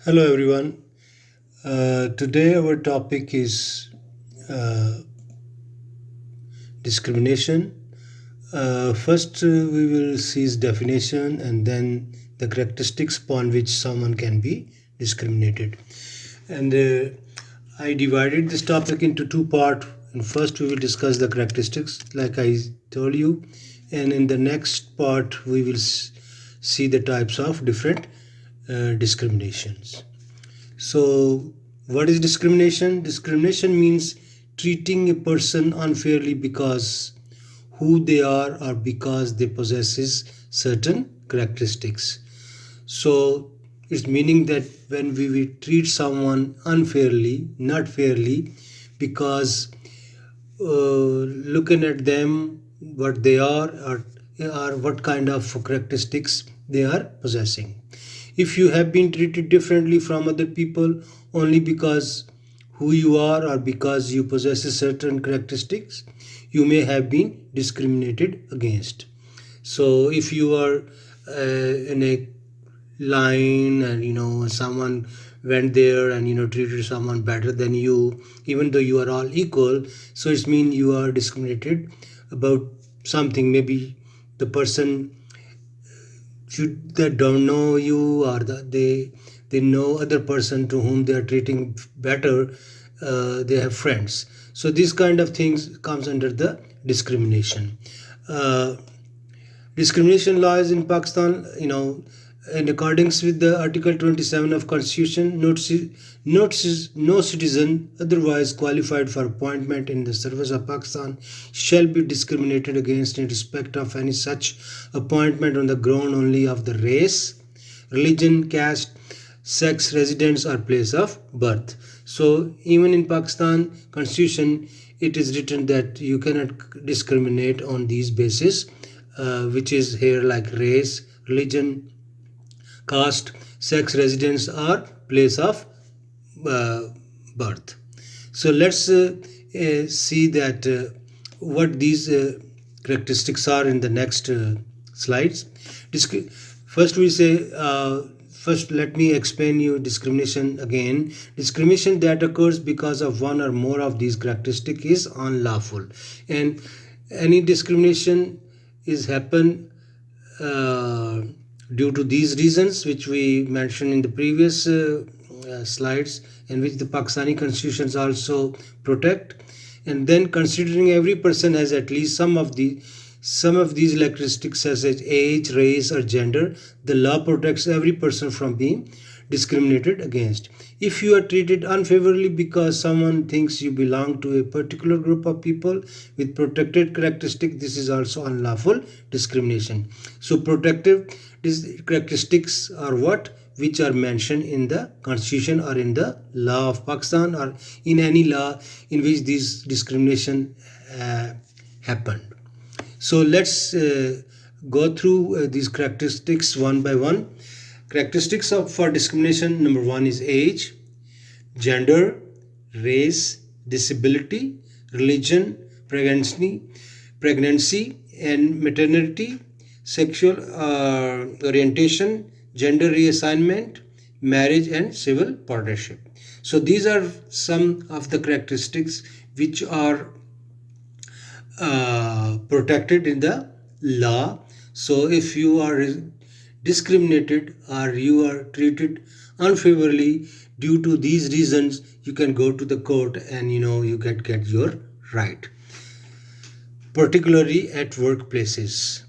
Hello everyone. Today our topic is uh, discrimination. First, we will see its definition and then the characteristics upon which someone can be discriminated. And I divided this topic into two parts. And first, we will discuss the characteristics, like I told you, and in the next part, we will see the types of different discriminations. So, what is discrimination? Discrimination means treating a person unfairly because who they are or because they possesses certain characteristics. So, it's meaning that when we treat someone unfairly, not fairly, because looking at them, what they are, or what kind of characteristics they are possessing. If you have been treated differently from other people only because who you are or because you possess certain characteristics, you may have been discriminated against. So if you are in a line and someone went there and treated someone better than you, even though you are all equal, so it means you are discriminated about something. Maybe the person that don't know you, or they know other person to whom they are treating better, they have friends. So these kind of things comes under the discrimination. uh, Discrimination laws in Pakistan, in accordance with the Article 27 of Constitution, no citizen otherwise qualified for appointment in the service of Pakistan shall be discriminated against in respect of any such appointment on the ground only of the race, religion, caste, sex, residence, or place of birth. So even in Pakistan Constitution, it is written that you cannot discriminate on these bases, which is here like race, religion, caste, sex, residence, or place of birth. So let's see that what these characteristics are in the next slides. First we say, first let me explain you discrimination again. Discrimination that occurs because of one or more of these characteristics is unlawful, and any discrimination is happen due to these reasons which we mentioned in the previous slides, and which the Pakistani constitutions also protect. And then considering every person has at least some of these characteristics such as age, race, or gender, the law protects every person from being discriminated against. If you are treated unfavorably because someone thinks you belong to a particular group of people with protected characteristics, this is also unlawful discrimination. So protective characteristics are what? Which are mentioned in the constitution or in the law of Pakistan, or in any law in which this discrimination happened. So let's go through these characteristics one by one. Characteristics for discrimination: number one is age, gender, race, disability, religion, pregnancy and maternity, sexual orientation, gender reassignment, marriage, and civil partnership. So these are some of the characteristics which are protected in the law. So if you are discriminated or you are treated unfavorably due to these reasons, you can go to the court and you get your right, particularly at workplaces.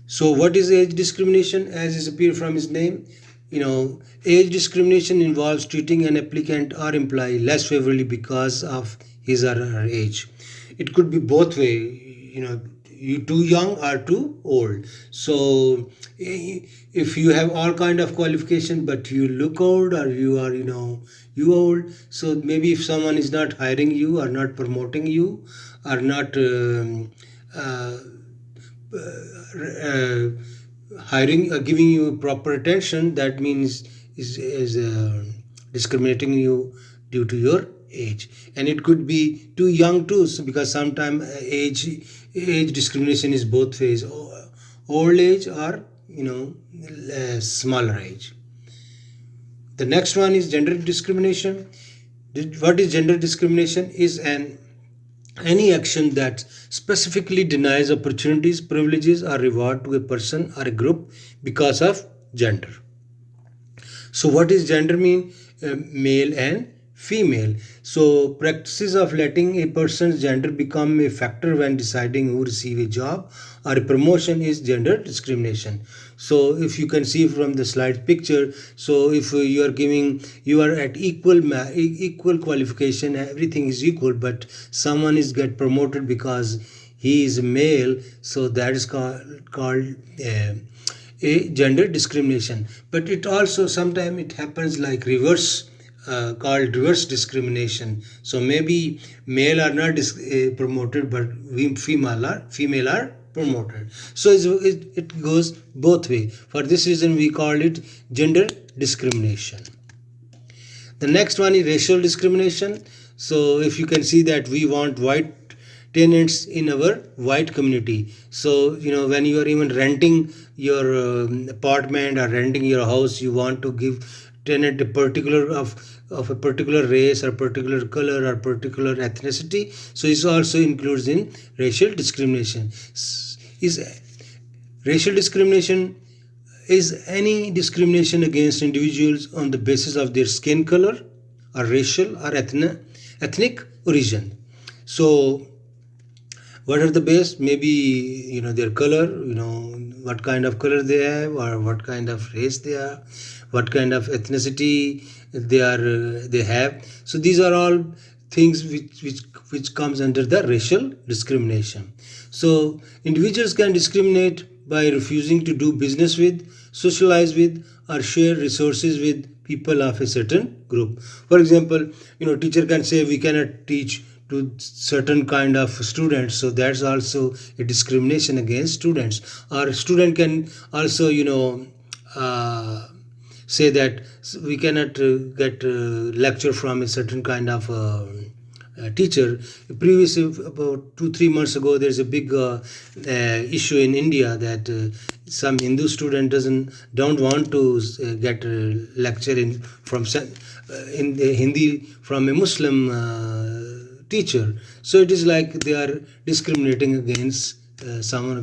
So what is age discrimination? As is appear from its name, age discrimination involves treating an applicant or employee less favorably because of his or her age. It could be both way, you too young or too old. So if you have all kind of qualification but you look old, or you are you old, so maybe if someone is not hiring you or not promoting you or not hiring giving you proper attention, that means is discriminating you due to your age. And it could be too young too, so because sometimes age discrimination is both ways, old age or smaller age. The next one is gender discrimination. What is gender discrimination? Is any action that specifically denies opportunities, privileges, or reward to a person or a group because of gender. So what is gender mean? Male and female. So practices of letting a person's gender become a factor when deciding who receive a job or a promotion is gender discrimination. So if you can see from the slide picture, so if you are at equal qualification, everything is equal, but someone is get promoted because he is male, so that is called a gender discrimination. But it also sometimes it happens like reverse, called reverse discrimination. So maybe male are not promoted, but female are promoted. So it goes both way. For this reason we call it gender discrimination. The next one is racial discrimination. So if you can see that we want white tenants in our white community. So when you are even renting your apartment or renting your house, you want to give tenant a particular of a particular race or particular color or particular ethnicity. So it also includes in racial discrimination. Racial discrimination is any discrimination against individuals on the basis of their skin color or racial or ethnic origin. So what are the base? Maybe their color, what kind of color they have, or what kind of race they are, what kind of ethnicity they have. So these are all things which comes under the racial discrimination. So individuals can discriminate by refusing to do business with, socialize with, or share resources with people of a certain group. For example, teacher can say we cannot teach to certain kind of students, so that's also a discrimination against students. Or student can also say that we cannot get lecture from a certain kind of teacher. Previously, about 2-3 months ago, there's a big issue in India that some Hindu student don't want to get a lecture in the Hindi from a Muslim teacher. So it is like they are discriminating against someone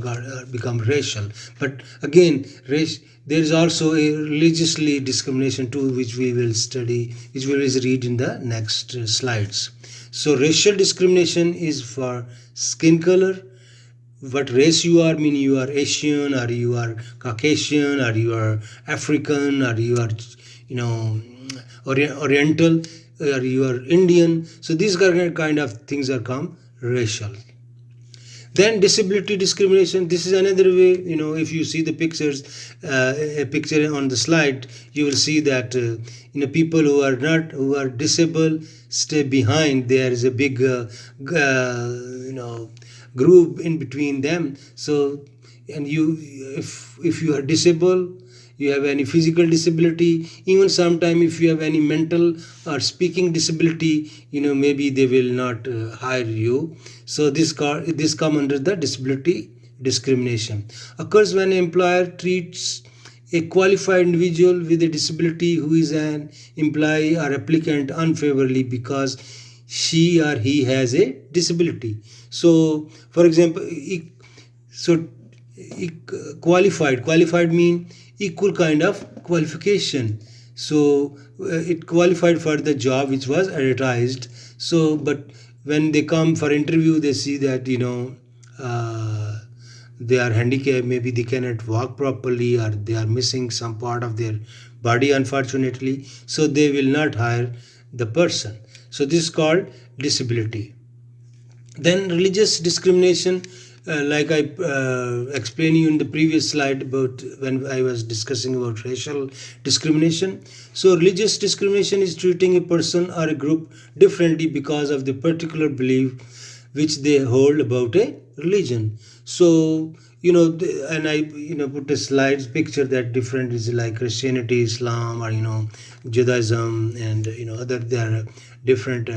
become racial. But again, there is also a religiously discrimination too, which we will study, which we will read in the next slides. So racial discrimination is for skin color, what race you are, mean you are Asian or you are Caucasian or you are African or you are Oriental or you are Indian. So these kind of things are called racial. Then disability discrimination. This is another way. If you see the pictures, a picture on the slide, you will see that people who are disabled stay behind. There is a big group in between them. So, and if you are disabled, you have any physical disability, even sometime if you have any mental or speaking disability, maybe they will not hire you. So this come under the disability discrimination. Occurs when an employer treats a qualified individual with a disability who is an employee or applicant unfavorably because she or he has a disability. So for example, qualified mean equal kind of qualification. So it qualified for the job which was advertised. So but when they come for interview, they see that they are handicapped, maybe they cannot walk properly or they are missing some part of their body, unfortunately, so they will not hire the person. So this is called disability. Then religious discrimination, like I explained you in the previous slide about when I was discussing about racial discrimination. So religious discrimination is treating a person or a group differently because of the particular belief which they hold about a religion. So and I put a slide picture that different is like Christianity, Islam, or Judaism, and other there are different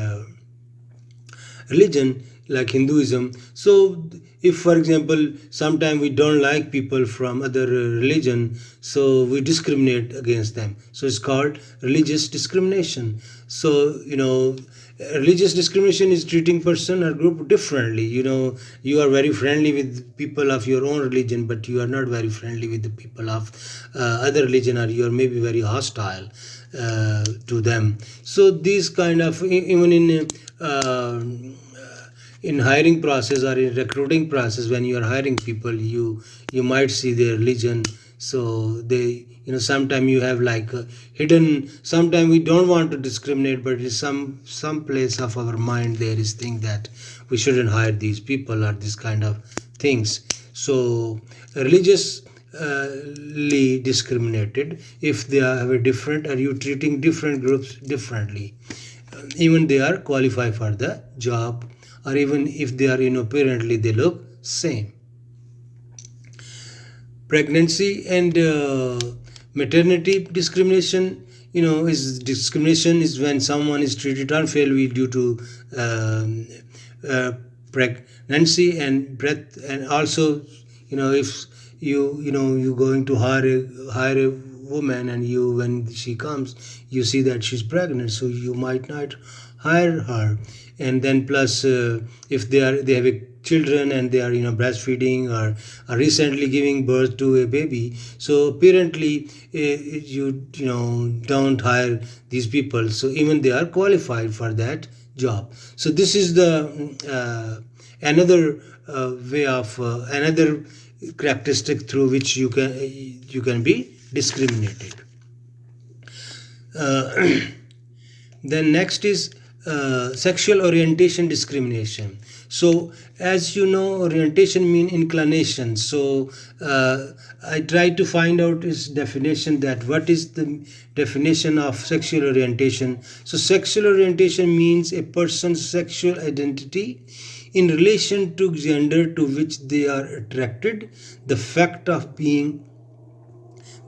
religion like Hinduism. So if for example sometimes we don't like people from other religion, so we discriminate against them, so it's called religious discrimination. So religious discrimination is treating person or group differently. You are very friendly with people of your own religion, but you are not very friendly with the people of other religion, or you are maybe very hostile to them. So these kind of, even in hiring process or in recruiting process, when you are hiring people, you might see their religion. So they, sometimes you have like hidden, sometimes we don't want to discriminate, but in some place of our mind there is thing that we shouldn't hire these people or this kind of things. So religiously discriminated, if they have a different, are you treating different groups differently, even they are qualified for the job, or even if they are apparently they look same. Pregnancy and maternity discrimination, is discrimination is when someone is treated unfairly due to pregnancy and breath. And also, if you going to hire a woman, and when she comes you see that she's pregnant, so you might not hire her. And then plus if they have a children and they are breastfeeding or are recently giving birth to a baby, so apparently you don't hire these people, so even they are qualified for that job. So this is the another way of another characteristic through which you can be discriminated. Then next is sexual orientation discrimination. So as you know, orientation mean inclination. So I try to find out its definition, that what is the definition of sexual orientation. So sexual orientation means a person's sexual identity in relation to gender to which they are attracted. The fact of being,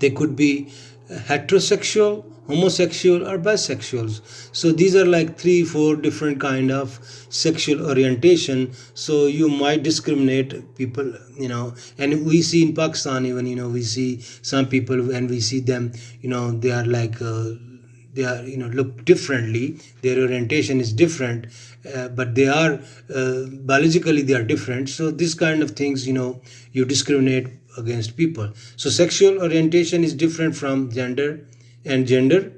they could be heterosexual, homosexual, or bisexuals. So these are like 3-4 different kind of sexual orientation. So you might discriminate people, and we see in Pakistan even, we see some people when we see them, they are like they are look differently, their orientation is different, but they are biologically they are different. So this kind of things, you discriminate against people. So sexual orientation is different from gender and gender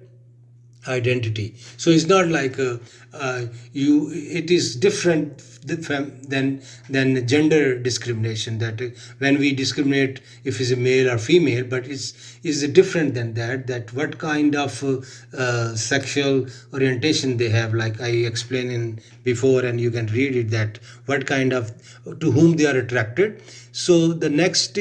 identity. So it's not like it is different than gender discrimination, that when we discriminate if it's a male or female, but is different than that what kind of sexual orientation they have, like I explained in before, and you can read it, that what kind of, to whom they are attracted. So the next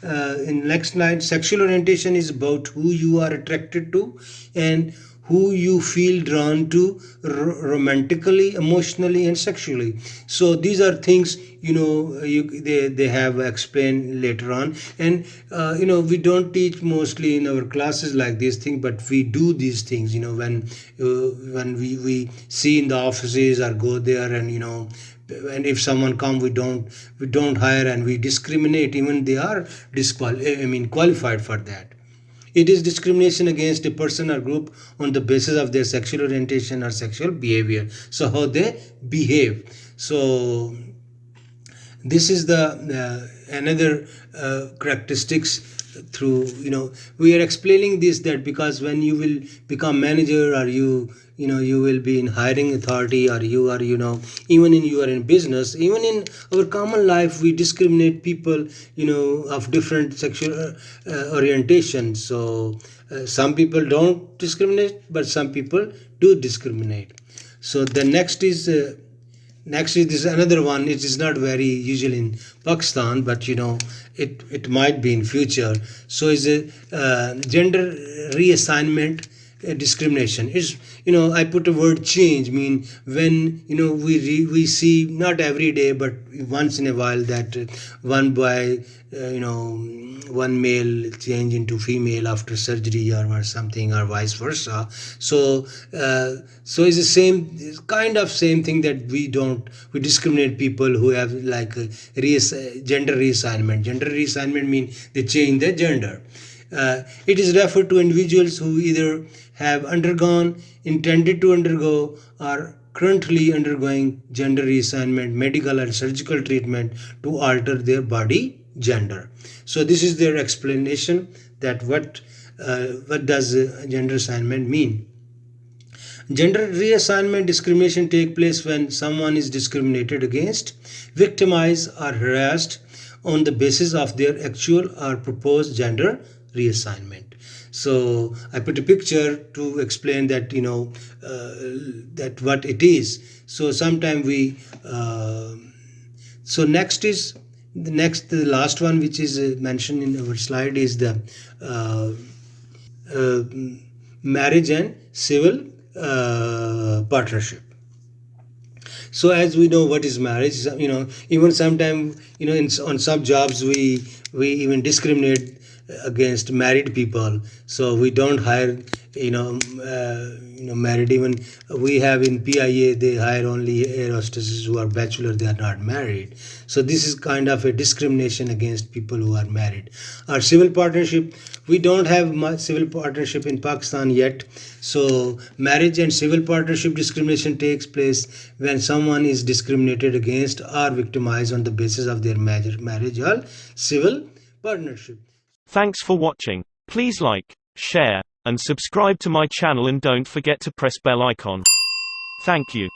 in next line, sexual orientation is about who you are attracted to and who you feel drawn to romantically, emotionally, and sexually. So these are things they have explained later on. And we don't teach mostly in our classes like these things, but we do these things when we see in the offices or go there, and if someone come, we don't hire, and we discriminate, even they are qualified for that. It is discrimination against a person or group on the basis of their sexual orientation or sexual behavior, so how they behave. So this is the another characteristics through, we are explaining this, that because when you will become manager, or you will be in hiring authority, or you are even in you are in business, even in our common life, we discriminate people of different sexual orientation. So some people don't discriminate, but some people do discriminate. So the next is this another one. It is not very usual in Pakistan, but it might be in future. So is a gender reassignment discrimination. It's, I put a word change, mean when, we see not every day but once in a while that one boy, one male change into female after surgery or something, or vice versa. So it's the same kind of same thing that we discriminate people who have like gender reassignment. Gender reassignment mean they change their gender. It is referred to individuals who either have undergone, intended to undergo, or currently undergoing gender reassignment, medical and surgical treatment to alter their body gender. So this is their explanation that what does gender assignment mean. Gender reassignment discrimination take place when someone is discriminated against, victimized, or harassed on the basis of their actual or proposed gender reassignment. So I put a picture to explain that, that what it is. So sometime so next is the last one which is mentioned in our slide is the uh, marriage and civil partnership. So as we know what is marriage, even sometimes, on some jobs we even discriminate against married people. So we don't hire married. Even we have in PIA, they hire only air hostesses who are bachelor, they are not married. So this is kind of a discrimination against people who are married. Our civil partnership, we don't have much civil partnership in Pakistan yet. So marriage and civil partnership discrimination takes place when someone is discriminated against or victimized on the basis of their marriage or civil partnership. Thanks for watching. Please like, share, and subscribe to my channel, and don't forget to press bell icon. Thank you.